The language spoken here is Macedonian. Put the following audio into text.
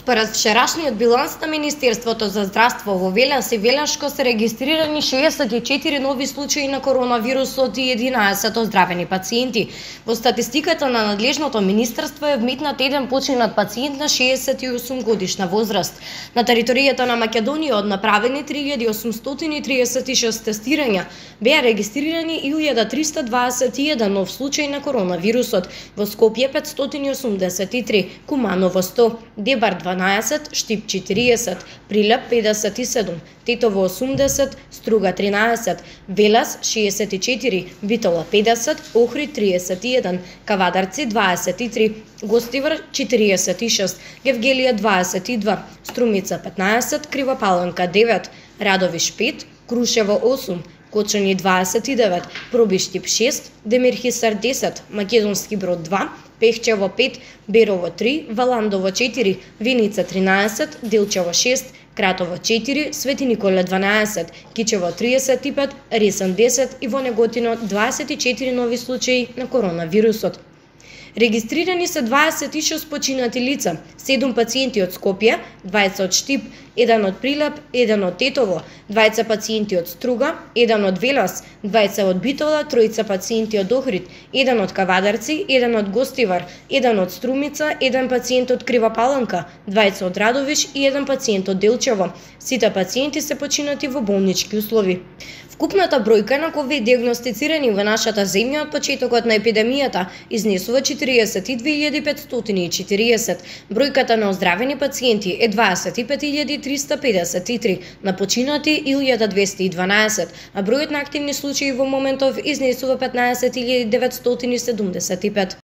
Според вчерашниот биланс на Министерството за здравство во Велес и Велешко се регистрирани 64 нови случаи на коронавирусот и 11 оздравени пациенти. Во статистиката на надлежното министерство е вметнат еден починат пациент на 68 годишна возраст. На територијата на Македонија од направени 3836 тестирања беа регистрирани 1321 нов случај на коронавирусот. Во Скопје 583, Куманово 100, Дебар 12, Штип 40, Прилеп 57, Тетово 80, Струга 13, Велес 64, Битола 50, Охрид 31, Кавадарци 23, Гостивар 46, Гевгелија 22, Струмица 15, Крива Паланка 9, Радовиш 5, Крушево 8, Кочани 29, Пробиштип 6, Демирхисар 10, Македонски Брод 2, Пехчево 5, Берово 3, Валандово 4, Виница 13, Делчево 6, Кратово 4, Свети Николе 12, Кичево 35, Ресен 10 и во Неготино 24 нови случаи на коронавирусот. Регистрирани се 26 починати лица, 7 пациенти од Скопје, 20 од Штип, 1 од Прилеп, 1 од Тетово, 20 пациенти од Струга, 1 од Велес, 20 од Битола, 3 пациенти од Охрид, 1 од Кавадарци, 1 од Гостивар, 1 од Струмица, 1 пациент од Крива Паланка, 20 од Радовиш и 1 пациент од Делчево. Сите пациенти се починати во болнички услови. Вкупната бројка на ковид диагностицирани во нашата земја од почетокот на епидемијата изнесува 42.540. Бројката на оздравени пациенти е 25.353, на починати 1.212, а бројот на активни случаи во моментов изнесува 15.975.